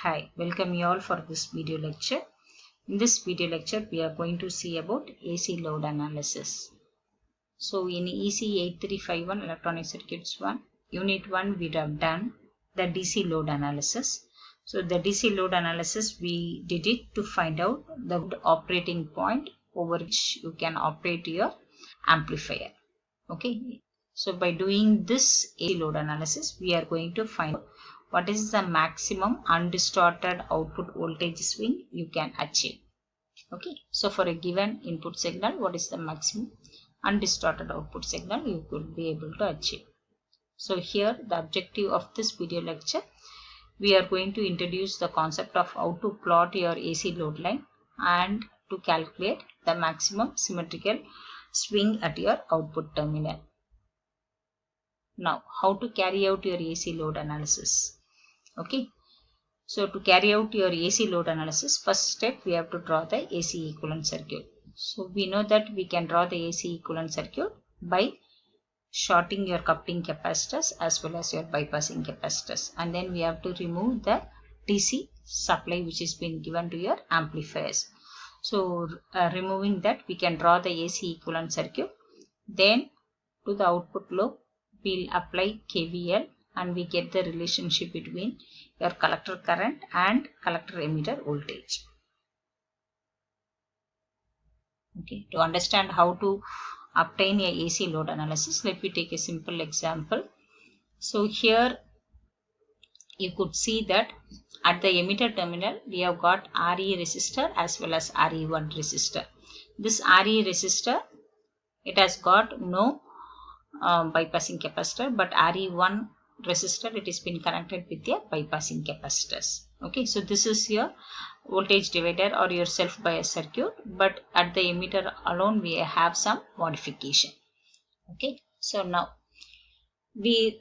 Hi, welcome you all for this video lecture. In this video lecture, we are going to see about AC load analysis. So in EC 8351 Electronic Circuits 1, Unit 1, we have done the DC load analysis. So the DC load analysis, we did it to find out the operating point over which you can operate your amplifier. Okay. So by doing this AC load analysis, we are going to find out what is the maximum undistorted output voltage swing you can achieve. Okay, so for a given input signal, what is the maximum undistorted output signal you could be able to achieve? So here the objective of this video lecture, we are going to introduce the concept of how to plot your AC load line and to calculate the maximum symmetrical swing at your output terminal. Now, how to carry out your AC load analysis? Okay, so to carry out your AC load analysis, first step we have to draw the AC equivalent circuit. So we know that we can draw the AC equivalent circuit by shorting your coupling capacitors as well as your bypassing capacitors, and then we have to remove the DC supply which is been given to your amplifiers. So removing that, we can draw the AC equivalent circuit. Then to the output loop, we'll apply KVL and we get the relationship between your collector current and collector emitter voltage. Okay, to understand how to obtain a AC load analysis, let me take a simple example. So here you could see that at the emitter terminal we have got RE resistor as well as RE1 resistor. This RE resistor, it has got no bypassing capacitor, but RE1 resistor, it has been connected with your bypassing capacitors. Okay, so this is your voltage divider or your self bias circuit, but at the emitter alone we have some modification. Okay, so now we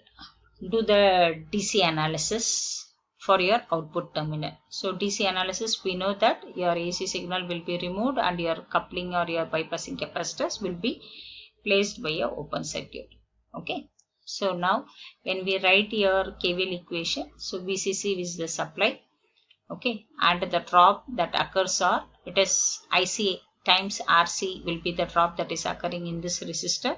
do the DC analysis for your output terminal. So DC analysis, we know that your AC signal will be removed and your coupling or your bypassing capacitors will be placed by your open circuit. Okay, so now when we write your KVL equation, so VCC is the supply, okay, and the drop that occurs, or it is IC times RC will be the drop that is occurring in this resistor.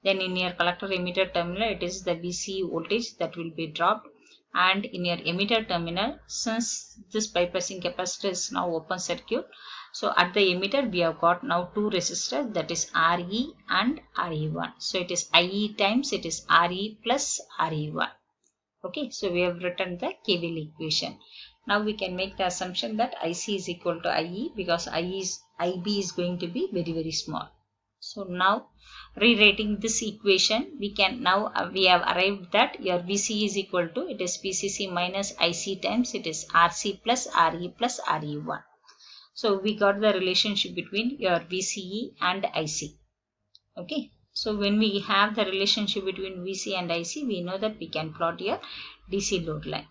Then in your collector emitter terminal, it is the VCE voltage that will be dropped, and in your emitter terminal, since this bypassing capacitor is now open circuit, so at the emitter we have got now two resistors, that is RE and RE1. So it is IE times it is RE plus RE1. Okay, so we have written the KVL equation. Now we can make the assumption that IC is equal to IE because IB is going to be very, very small. So now rewriting this equation, we can now we have arrived that your VC is equal to, it is VCC minus IC times it is RC plus RE plus RE1. So we got the relationship between your VCE and IC. Okay, so when we have the relationship between VC and IC, we know that we can plot your DC load line.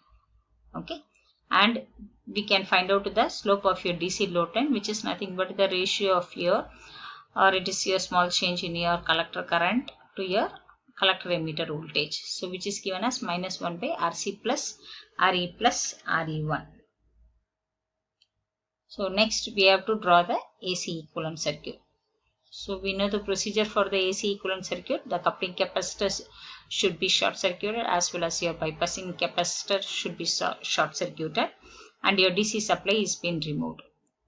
Okay, and we can find out the slope of your DC load line, which is nothing but the ratio of your, or it is your small change in your collector current to your collector emitter voltage. So which is given as minus 1 by RC plus RE plus RE1. So next we have to draw the AC equivalent circuit. So we know the procedure for the AC equivalent circuit. The coupling capacitors should be short circuited as well as your bypassing capacitor should be short circuited, and your DC supply is being removed.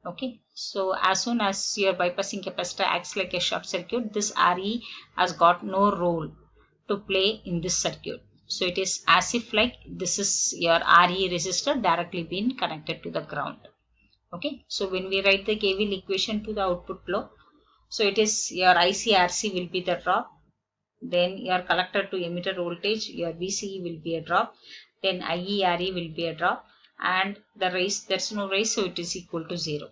Okay, so as soon as your bypassing capacitor acts like a short circuit, this RE has got no role to play in this circuit. So it is as if like this is your RE resistor directly being connected to the ground. Okay, so when we write the KVL equation to the output flow, so it is your ICRC will be the drop, then your collector to emitter voltage, your VCE will be a drop, then IERE will be a drop, and the raise, there's no raise, so it is equal to 0.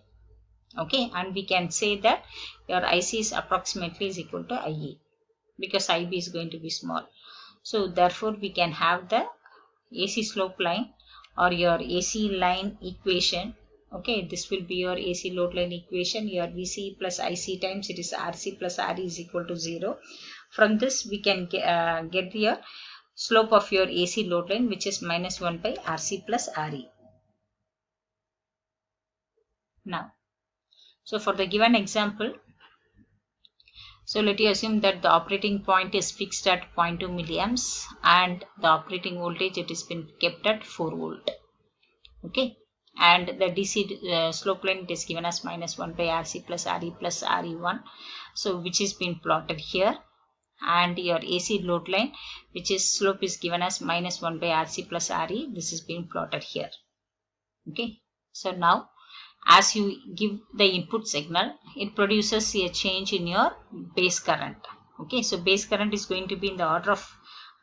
Okay, and we can say that your IC is approximately is equal to IE because IB is going to be small. So therefore we can have the AC slope line or your AC line equation. Okay, this will be your AC load line equation. Your VC plus IC times it is RC plus RE is equal to 0. From this we can get your slope of your AC load line, which is minus 1 by RC plus RE. now. So for the given example, so let you assume that the operating point is fixed at 0.2 milliamps and the operating voltage, it has been kept at 4 volt. Okay, and the DC slope line, it is given as -1 by RC plus RE plus RE1, so which is being plotted here, and your AC load line, which is slope is given as -1 by RC plus RE, this is being plotted here. Okay, so now as you give the input signal, it produces a change in your base current. Okay, so base current is going to be in the order of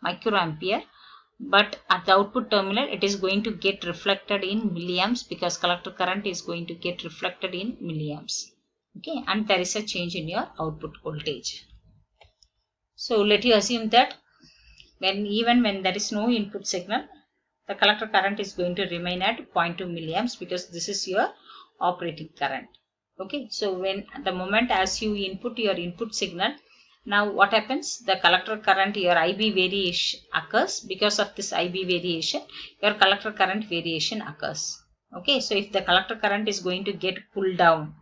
microampere, but at the output terminal it is going to get reflected in milliamps, because collector current is going to get reflected in milliamps. Okay, and there is a change in your output voltage. So let you assume that even when there is no input signal, the collector current is going to remain at 0.2 milliamps, because this is your operating current. Okay, so when the moment as you input your input signal, now what happens, the collector current, your IB variation occurs. Because of this IB variation, your collector current variation occurs. Okay, so if the collector current is going to get pulled down,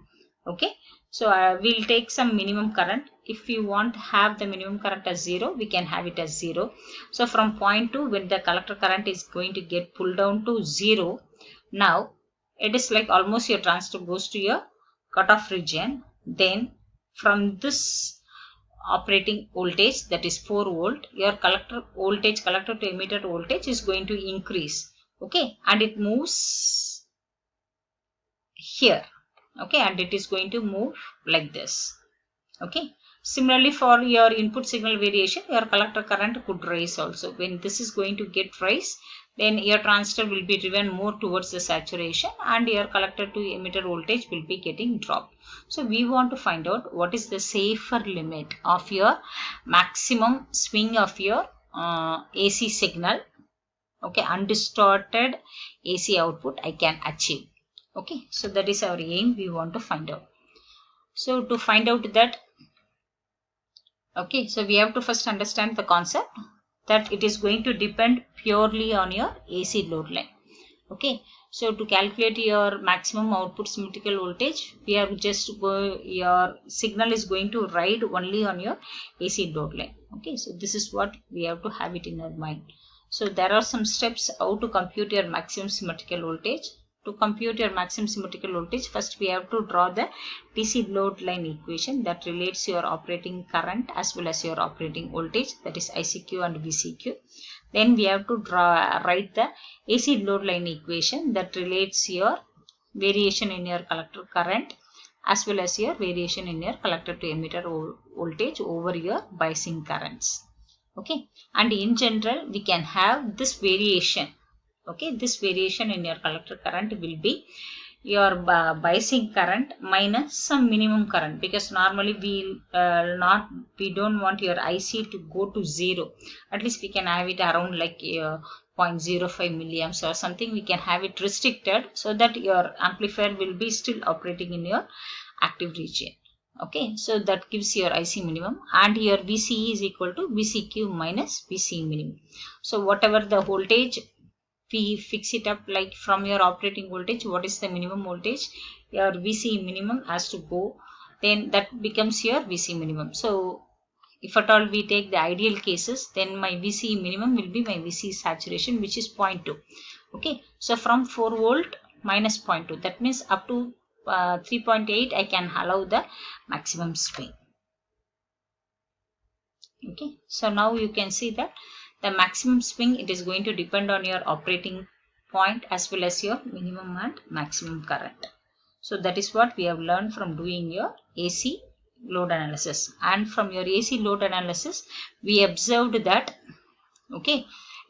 okay, so we'll take some minimum current. If you want to have the minimum current as 0, we can have it as 0. So from 0.2, when the collector current is going to get pulled down to 0, now it is like almost your transistor goes to your cutoff region. Then from this operating voltage, that is 4 volt, your collector voltage, collector to emitter voltage is going to increase. Okay, and it moves here. Okay, and it is going to move like this. Okay, similarly for your input signal variation, your collector current could rise also. When this is going to get rise, then your transistor will be driven more towards the saturation and your collector to emitter voltage will be getting dropped. So we want to find out what is the safer limit of your maximum swing of your AC signal. Okay, undistorted AC output I can achieve. Okay, so that is our aim, we want to find out. So to find out that, okay, so we have to first understand the concept that it is going to depend purely on your AC load line. Okay, so to calculate your maximum output symmetrical voltage, we have just your signal is going to ride only on your AC load line. Okay, so this is what we have to have it in our mind. So there are some steps how to compute your maximum symmetrical voltage. To compute your maximum symmetrical voltage, first we have to draw the DC load line equation that relates your operating current as well as your operating voltage, that is ICQ and VCQ. Then we have to write the AC load line equation that relates your variation in your collector current as well as your variation in your collector to emitter voltage over your biasing currents. Okay, and in general we can have this variation. Okay, this variation in your collector current will be your biasing current minus some minimum current, because normally we don't want your IC to go to 0. At least we can have it around like 0.05 milliamps or something. We can have it restricted so that your amplifier will be still operating in your active region. Okay, so that gives your IC minimum, and your VCE is equal to VCQ minus VCE minimum. So whatever the voltage we fix it up, like from your operating voltage, what is the minimum voltage, your VCE minimum has to go, then that becomes your VCE minimum. So if at all we take the ideal cases, then my VCE minimum will be my VCE saturation, which is 0.2. Okay, so from 4 volt minus 0.2, that means up to 3.8 I can allow the maximum swing. Okay, so now you can see that the maximum swing, it is going to depend on your operating point as well as your minimum and maximum current. So that is what we have learned from doing your AC load analysis. And from your AC load analysis, we observed that, okay,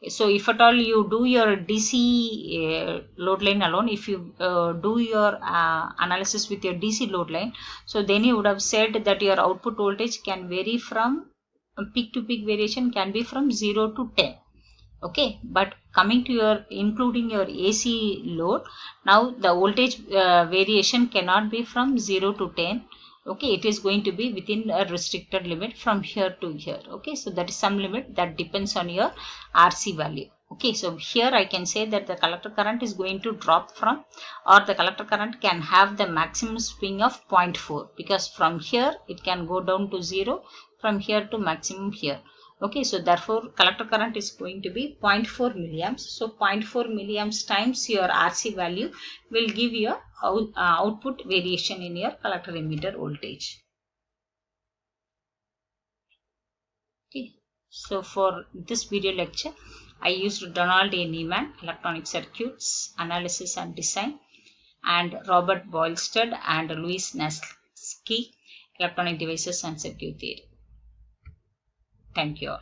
so if at all you do your DC load line alone, if you do your analysis with your DC load line, so then you would have said that your output voltage can vary from peak to peak variation can be from 0 to 10. Okay, but coming to your including your AC load, now the voltage variation cannot be from 0 to 10. Okay, it is going to be within a restricted limit from here to here. Okay, so that is some limit that depends on your RC value. Okay, so here I can say that the collector current is going to drop from, or the collector current can have the maximum swing of 0.4, because from here it can go down to 0, from here to maximum here. Okay, so therefore collector current is going to be 0.4 milliamps. So 0.4 milliamps times your RC value will give you a output variation in your collector emitter voltage. Okay, so for this video lecture, I used Donald A. Niemann, Electronic Circuits, Analysis and Design, and Robert Boylestad and Louis Naski, Electronic Devices and Circuit Theory. Thank you all.